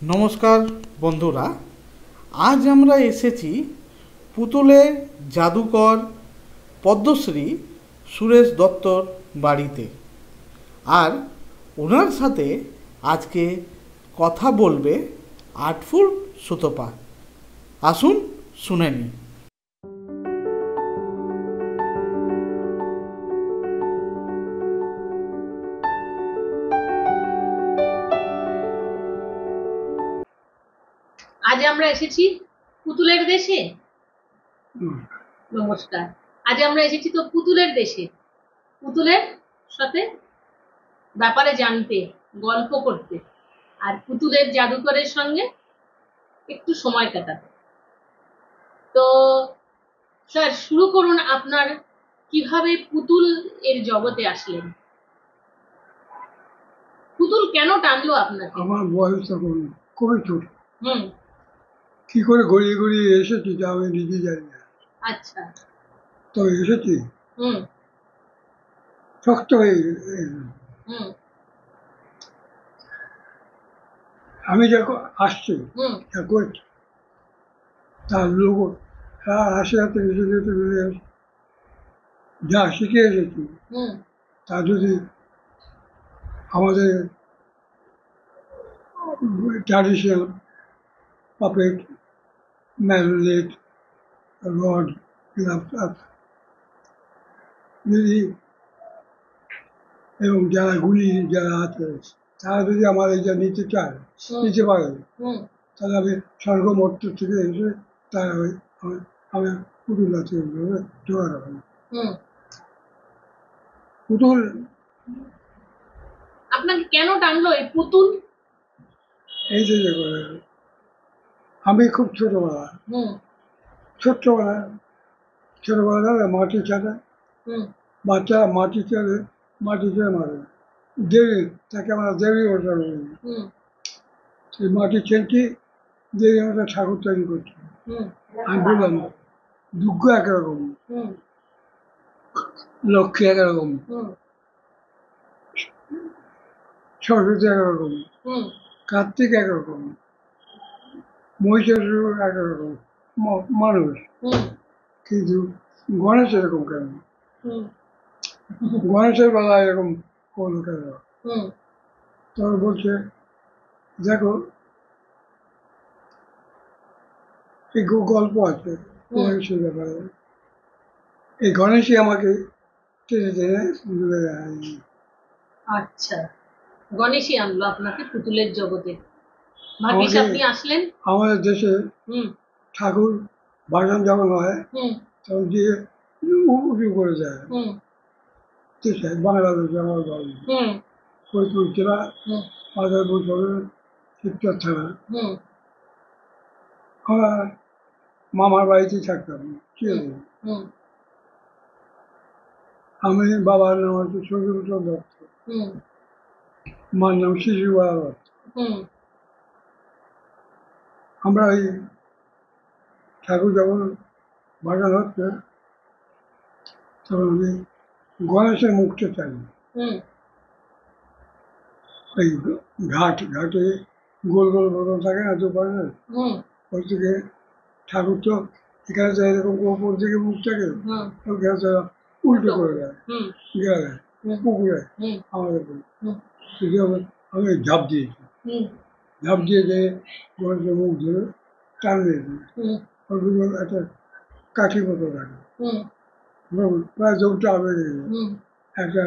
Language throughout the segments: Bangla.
নমস্কার বন্ধুরা, আজ আমরা এসেছি পুতুলের জাদুকর পদ্মশ্রী সুরেশ দত্তর বাড়িতে। আর ওনার সাথে আজকে কথা বলবে আর্টফুল সুতপা। আসুন শুনে নিই। আজ আমরা এসেছি পুতুলের দেশে। নমস্কার। আজ আমরা এসেছি তো পুতুলের দেশে, পুতুলের সাথে ব্যাপারে জানতে, গল্প করতে, আর পুতুলের জাদুকরের সঙ্গে একটু সময় কাটাতে। তো স্যার, শুরু করুন, আপনার কিভাবে পুতুল এর জগতে আসলেন? পুতুল কেন টানলো আপনাকে? আমার বয়স তখন খুবই ছোট। হুম। কি করে গড়িয়ে গড়িয়ে এসেছি তা আমি নিজে জানি না। আচ্ছা। তো এসেছি হুম শক্ত হয়ে। হুম আমি যখন আসছি হুম যা করছি তার লোক আসে হাতে এসে যেতে যা শিখে এসেছি হুম তা যদি আমাদের ট্র্যাডিশনাল পাপেট, ম্যারিনেট, রড, যদি এবং যারা গুলি যারা আছে তারা যদি আমার এটা নিতে চায়, নিতে পারে, তাহলে আমি স্বর্গমর্ত থেকে এসে তারা আমি পুতুল নাচে জোগাড় হবে। পুতুল আপনাকে কেন টানলো এই পুতুল? এই যে আমি খুব ছোটবেলা মাটি ছাড়া বাচ্চা মাটি চড়ে মারে দেবী, তাকে আমরা দেবী ওটা বলি। সেই মাটি চেনটি দেবী আমরা ঠাকুর তৈরি করছি। আমি বললাম দুর্গ একরকম, লক্ষ্মী একরকম, সরস্বতী একরকম, কার্তিক একরকম, মহিষাসুর একরকম মানুষ, কিন্তু গণেশ এরকম কেন? গণেশের বেলায় এরকম করলো কেন? তখন বলছে দেখো এই গল্প আছে গণেশের ব্যাপারে। এই গণেশই আমাকে টেনে টেনে দূরে আনি। আচ্ছা, গণেশই আনলো আপনাকে পুতুলের জগতে। ভাগ্যিস আপনি আসলেন। আমাদের দেশে ঠাকুর ভাসান যখন হয় তখন দিয়ে উঁচু করে যায় দেশে, বাংলাদেশে আমার বাড়ি ফরিদপুর জেলা মাদারপুর শহরের শিবচর থানা। আমরা মামার বাড়িতে থাকতাম। আমি বাবার নাম হচ্ছে সজীবচন্দ্র দত্ত, মার নাম শিশুবালা দত্ত। আমরা এই ঠাকুর যখন ভাসান হচ্ছে তখন আমি গণেশের মুখটা চাই। ওই ঘাটে গোল গোল মতন থাকে না দুপাশে, ওই থেকে ঠাকুর তো এখানে তো এরকম ওপর দিকে মুখ থাকে, ওখানে তো উল্টো করে দেয় গ্রামে পুকুরে আমাদের আমি ঝাঁপ দিয়েছি, ঝাঁপ দিয়ে গণেশের মুখ ধরে টান দিয়েছি। ওর একটা কাঠি মতো থাকে, প্রায় দৌড়টা আবে একটা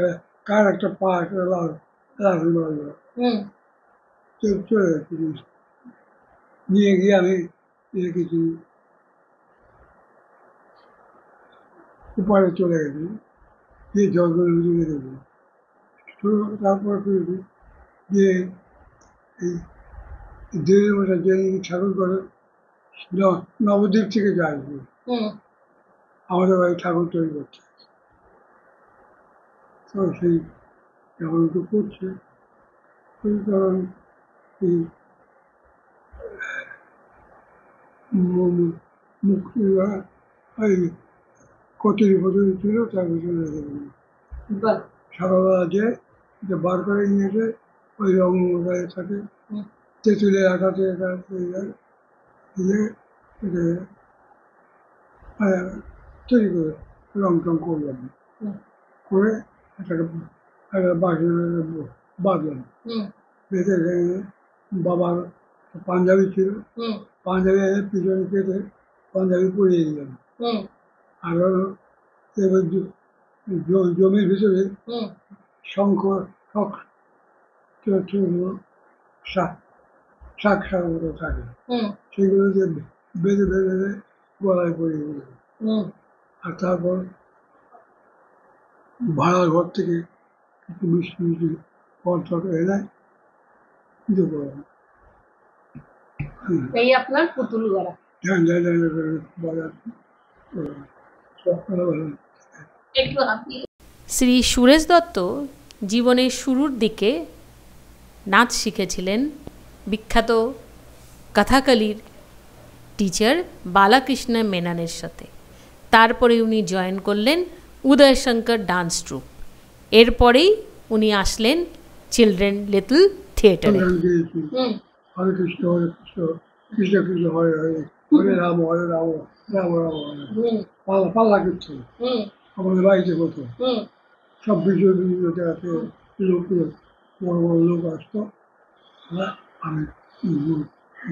কার একটা পা একটা লাঠি মারলো, চলে যাচ্ছে নিয়ে গিয়ে আমি রেখেছি, উপারে চলে গেছি, দিয়ে জলগুলো রেখে দেবো। তারপর করেছি যে এই দেবী মশাই যে ঠাকুর করে নবদ্বীপ থেকে যায় আমাদের বাড়ি ঠাকুর তৈরি করছে। তো সেই যখন একটু করছে তখন এই মুক্তি ওই কচুরি ফচুরি ছিল তার ভিতরে রেখে দিল। সকালবেলা যে বার করে নিয়ে এসে ওই রং মশাইয়ের সাথে তেঁতুলের আটাতে তৈরি করে রং টং করলাম, করে এটাকে একটা বাঁশের বাঁধলাম, বেঁধে বাবার পাঞ্জাবি ছিল, পাঞ্জাবি পিছনে কেটে পাঞ্জাবি পরিয়ে দিলাম। আর এবার জমির ভিতরে শঙ্খ শাক মতো থাকে, সেগুলো দিয়ে বেঁধে বেঁধে গলায় পরিয়ে দিলাম। আর তারপর ভাড়ার ঘর থেকে একটু মিষ্টি মিষ্টি ফল টল এনে পুজো করলাম। এই আপনার পুতুল গড়া। শ্রী সুরেশ দত্ত জীবনের শুরুর দিকে নাচ শিখেছিলেন বিখ্যাত কথাকলির টিচার বালাকৃষ্ণ মেননের সাথে। তারপরে উনি জয়েন করলেন উদয় শঙ্কর ডান্স ট্রুপ। এরপরেই উনি আসলেন চিলড্রেন লিটল থিয়েটারে। হরে কৃষ্ণ হরে কৃষ্ণ কৃষ্ণ কৃষ্ণ হরে হরে, হরে রাম হরে রাম রাম রাম হরে। পাল্লা কীর্তন আমাদের বাড়িতে হতো। সব বিভিন্ন জায়গাতে লোক বড় বড় লোক আসতো। আমি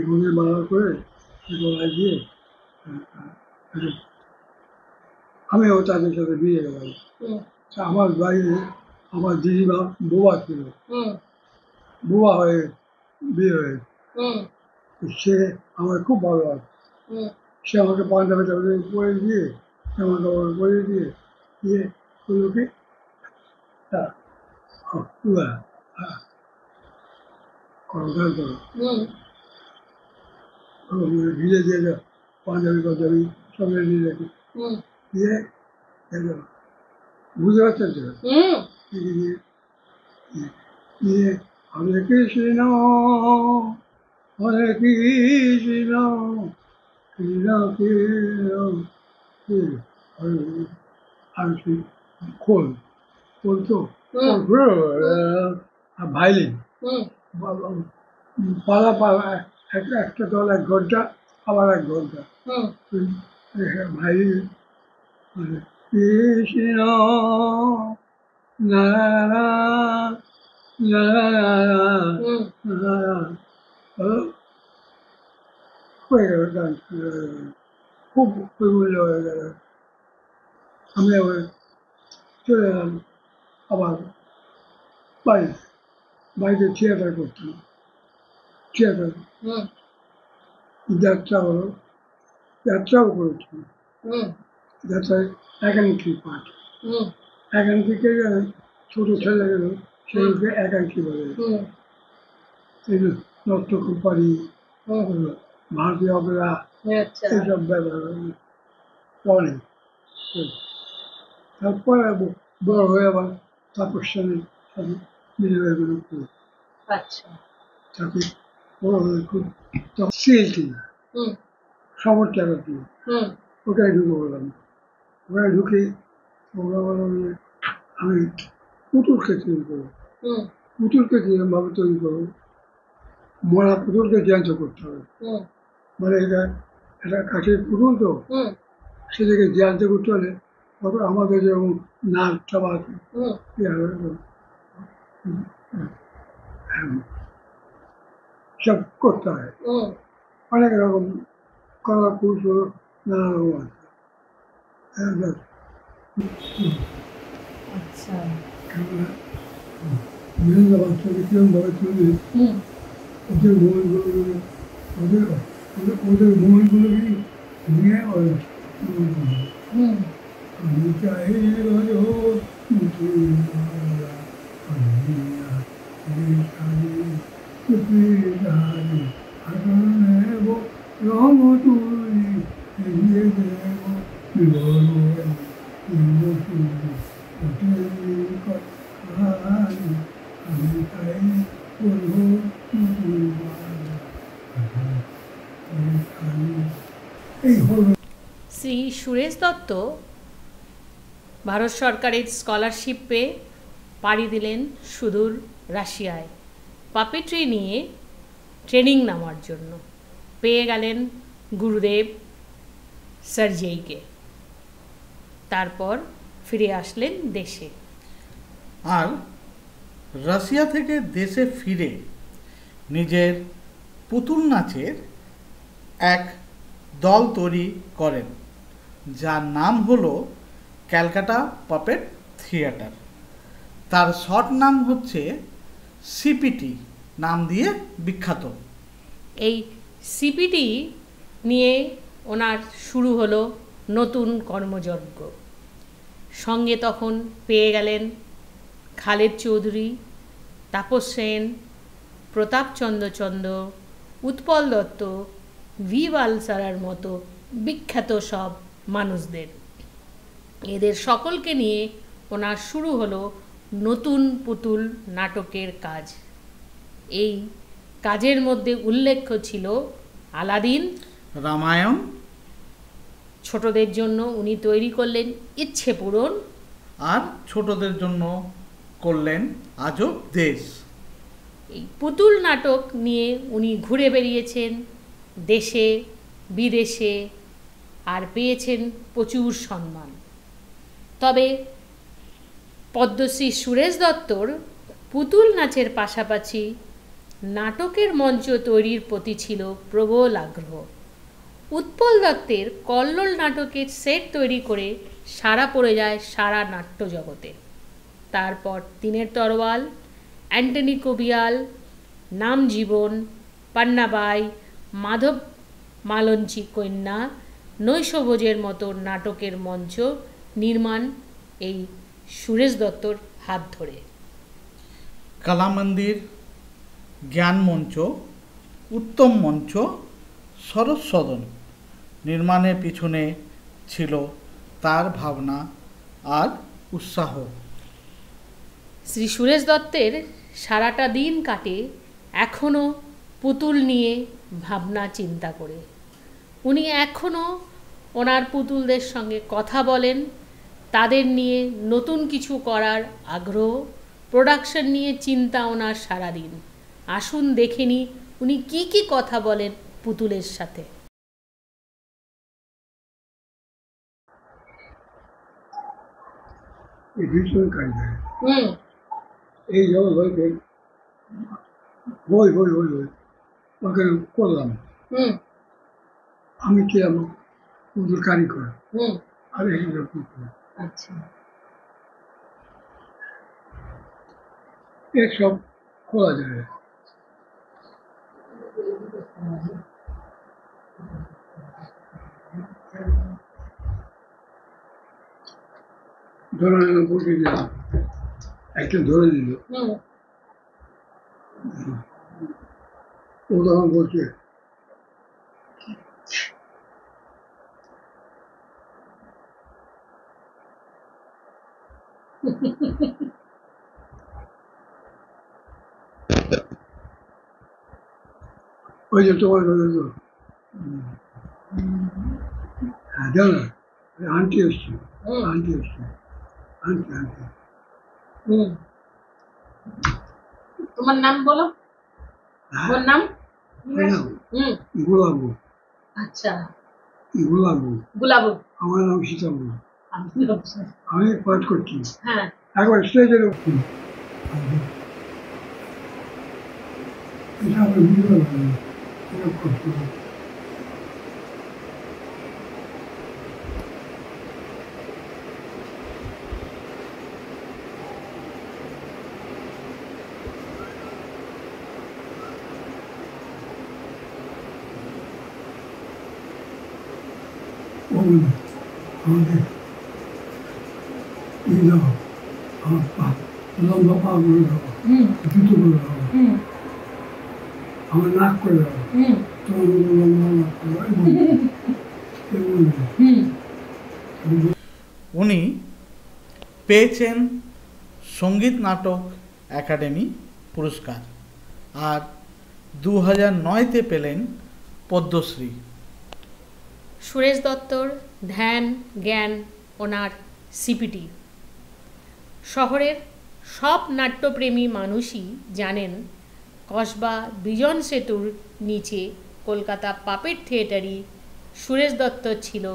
মনের বানার করে গলায় দিয়ে আমিও তাদের সাথে বিয়ে গেলাম। আমার বাইরে আমার দিদিমা বোবা ছিল, বোবা হয়ে বিয়ে হয়ে, সে আমার খুব ভালো আছে। সে আমাকে পাঞ্জাবি টাবি পরে দিয়ে জামা কাপড় পরে দিয়ে করলো কি ভিজে দিয়ে পাঞ্জাবি পাঞ্জাবি সব রেডি রেখে দিয়ে বুঝতে পারছেন তো? দিয়ে হরে কৃষ্ণ হরে কৃষ্ণ কৃষ্ণ কৃষ্ণ আর খোল তো আর ভাইলিন পালা পালা একটা দল 1 ঘন্টা, আবার 1 ঘন্টা ভাইলিন। কৃষ্ণ হয়ে গেল ডান্স, খুব প্রবল হয়ে গেল। আমি আবার চলে এলাম আবার বাড়িতে থিয়েটার করতাম। থিয়েটার যাত্রাও করেছি। যাত্রায় একাঙ্কি পাঠ, একাঙ্কিকে ছোট ছেলেগুলো সেগুলোকে একাঙ্কি বলে। নট্য কুপারি, ভারতীয় অপেরা, এইসব ব্যাপার পড়ে। তারপরে বড় হয়ে আবার তাপস্যানের সাথে মিলিয়ে করি। তাকে বড় হয়ে খুব সিএলটি সমর চালাতি ওটাই ঢুকে বললাম। ওখানে ঢুকে ওরা বললাম যে আমি পুতুলকে তৈরি করবো। পুতুলকে কিরকমভাবে তৈরি করবো, মরা পুতুলকে জ্যান্ত করতে হবে। মানে এটা কাঠের পুতুল তো, সেটাকে জ্যান্ত করতে হলে আমাদের যেরকম নাকটা বা সব করতে হয়, অনেক রকম কলা কৌশল নানা রকম আছে। বিভিন্ন বাচ্চাকে কিরমভাবে তৈরি, ওদের মূলগুলোকে নিয়ে আমি চাই রঙ তুলি এগিয়ে দেব আমি চাই করবো এই হল। শ্রী সুরেশ দত্ত ভারত সরকারের স্কলারশিপ পেয়ে পাড়ি দিলেন সুদূর রাশিয়ায়। পাপেট্রি নিয়ে ট্রেনিং নেওয়ার জন্য। পেয়ে গেলেন গুরুদেব সার্জেইকে। তারপর ফিরে আসলেন দেশে। আর রাশিয়া থেকে দেশে ফিরে নিজের পুতুল নাচের এক দল তৈরি করেন, যার নাম হলো ক্যালকাটা পাপেট থিয়েটার। তার শর্ট নাম হচ্ছে সিপিটি নাম দিয়ে বিখ্যাত। এই সিপিটি নিয়ে ওনার শুরু হলো নতুন কর্মযজ্ঞ। সঙ্গে তখন পেয়ে গেলেন খালেদ চৌধুরী, তাপস সেন, প্রতাপচন্দ্র চন্দ, উৎপল দত্ত, ভি বালসারার মতো বিখ্যাত সব মানুষদের। এদের সকলকে নিয়ে ওনার শুরু হলো নতুন পুতুল নাটকের কাজ। এই কাজের মধ্যে উল্লেখ্য ছিল আলাদিন, রামায়ণ। ছোটদের জন্য উনি তৈরি করলেন ইচ্ছে পূরণ, আর ছোটদের জন্য করলেন আজব দেশ। এই পুতুল নাটক নিয়ে উনি ঘুরে বেরিয়েছেন দেশে বিদেশে, আর পেয়েছেন প্রচুর সম্মান। তবে পদ্মশ্রী সুরেশ দত্তর পুতুল নাচের পাশাপাশি নাটকের মঞ্চ তৈরির প্রতি ছিল প্রবল আগ্রহ। উৎপল দত্তের কল্লোল নাটকের সেট তৈরি করে সাড়া পড়ে যায় সারা নাট্য জগতে। তারপর তিনের তরোয়াল, অ্যান্টনি কবিয়াল, নাম জীবন, পান্নাবাই, মাধব মালঞ্চি কন্যা, নৈশভোজের মতো নাটকের মঞ্চ নির্মাণ এই সুরেশ দত্তর হাত ধরে। কলা মন্দির, জ্ঞান মঞ্চ, উত্তম মঞ্চ, সরস সদন নির্মাণের পিছনে ছিল তার ভাবনা আর উৎসাহ। শ্রী সুরেশ দত্তের সারাটা দিন কাটে এখনও পুতুল নিয়ে ভাবনা চিন্তা করে। উনি এখনও ওনার পুতুলদের সঙ্গে কথা বলেন, তাদের নিয়ে নতুন কিছু করার আগ্রহ, প্রোডাকশন নিয়ে চিন্তা ওনার সারাদিন। আসুন দেখে নিই উনি কী কী কথা বলেন পুতুলের সাথে। ভীষণ কায়দা এই যেমন হয়েছে বই বই বই বই ওখানে করলাম, আমি কি আমার পুতুল কারিগর আর এই পুতুল এসব খোলা যায়। ধরে নিলাম বসে দিলাম, একটা ধরে দিল, ও তখন বলছে ওই যে তোমার কথা তো হ্যাঁ দেও না, আন্টি এসছে আন্টি এসছে আন্টি আন্টি। তোমার নাম বলো, তোমার নাম? গোলাবু। আচ্ছা, গোলাবু। গোলাবু। আমার নাম সীতাবু। আমি পাঠ করছি। হ্যাঁ, একবার স্টেজের উপর এটা আমার ভিডিও করছি। আমাদের ই দাও, আমার পা লম্বা পা করে দাও, জুতো করে দাও, আমার নাক করে দাও, তোমার লম্বা নাক করে দাও। উনি পেয়েছেন সঙ্গীত নাটক একাডেমি পুরস্কার আর 2009-তে পেলেন পদ্মশ্রী। সুরেশ দত্তর ধ্যান জ্ঞান ওনার সিপিটি। শহরের সব নাট্যপ্রেমী মানুষই জানেন কসবা বিজন সেতুর নিচে কলকাতা পাপেট থিয়েটারই সুরেশ দত্তর ছিল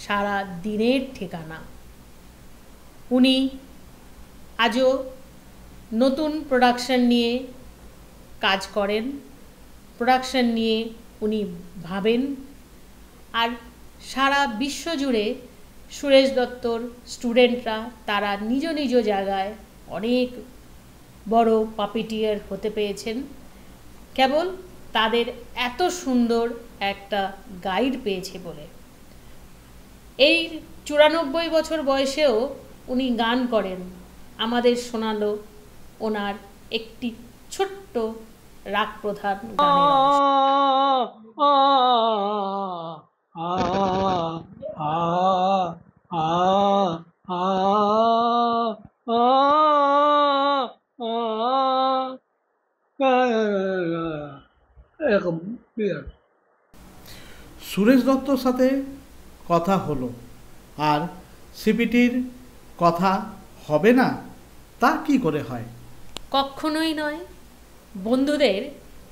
সারা দিনের ঠিকানা। উনি আজও নতুন প্রোডাকশন নিয়ে কাজ করেন, প্রোডাকশন নিয়ে উনি ভাবেন, আর সারা বিশ্ব জুড়ে সুরেশ দত্তর স্টুডেন্টরা তারা নিজ নিজ জায়গায় অনেক বড় পাপিটিয়ার হতে পেরেছেন, কেবল তাদের এত সুন্দর একটা গাইড পেয়েছে বলে। এই 94 বছর বয়সেও উনি গান করেন। আমাদের শোনালো ওনার একটি ছোট্ট রাগ প্রধান গানের এরকম। সুরেশ দত্তর সাথে কথা হলো, আর সিপিটির কথা হবে না তা কি করে হয়? কখনোই নয় বন্ধুদের।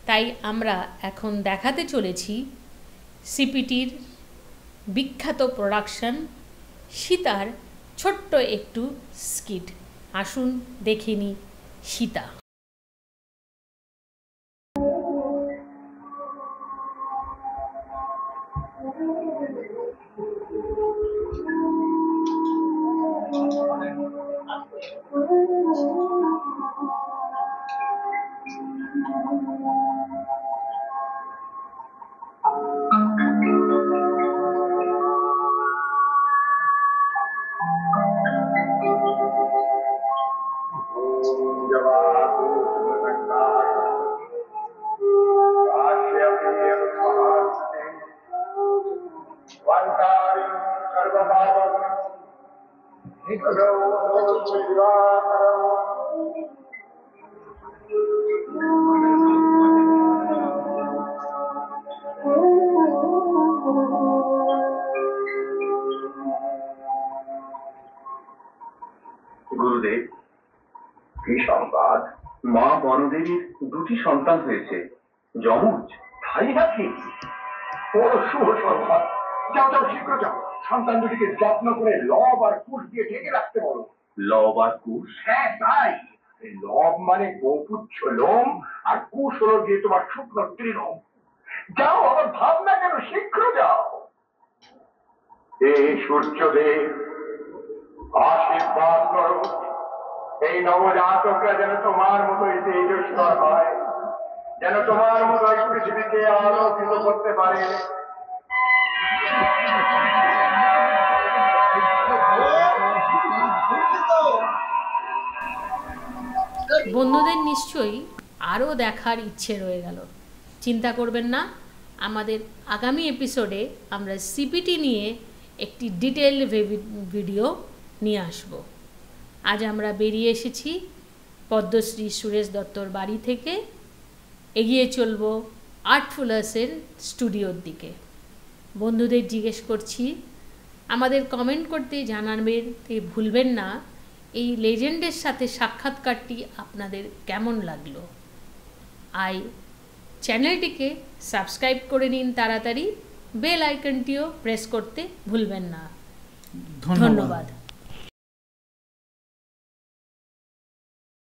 তাই আমরা এখন দেখাতে চলেছি সিপিটির বিখ্যাত প্রোডাকশন সীতার ছোট্ট একটু স্কিট। আসুন দেখে নিই সীতা। গুরুদেব, কি সংবাদ? মা বনদেবীর দুটি সন্তান হয়েছে, যমজ। তাই নাকি? বড় শুভ সংবাদ। যাও যাও, শীঘ্র যাও, সন্তান দুটিকে যত্ন করে লব আর কুশ দিয়ে ঢেকে রাখতে বলো। লব আর কুশ? হ্যাঁ তাই। লব মানে গোপুচ্ছ লোম, আর কুশ হলো দিয়ে তোমার শুকনো তৃণম। যাও, আবার ভাবনা কেন, শীঘ্র যাও। এই সূর্যদেব আশীর্বাদ করো, এই নবজাতকরা যেন তোমার মতোই তেজস্বর হয়, যেন তোমার মতোই পৃথিবীকে আলোকিত করতে পারে। বন্ধুদের নিশ্চয়ই আরও দেখার ইচ্ছে রয়ে গেল। চিন্তা করবেন না, আমাদের আগামী এপিসোডে আমরা সিপিটি নিয়ে একটি ডিটেল ভিডিও নিয়ে আসব। আজ আমরা বেরিয়ে এসেছি পদ্মশ্রী সুরেশ দত্তর বাড়ি থেকে, এগিয়ে চলব আর্টফুলার্সের স্টুডিওর দিকে। বন্ধুদের জিজ্ঞেস করছি, আমাদের কমেন্ট করতে জানাবেন ভুলবেন না এই লেজেন্ডের সাথে সাক্ষাৎকারটি আপনাদের কেমন লাগলো। চ্যানেলটিকে সাবস্ক্রাইব করে নিন তাড়াতাড়ি, বেল আইকনটিও প্রেস করতে ভুলবেন না। ধন্যবাদ।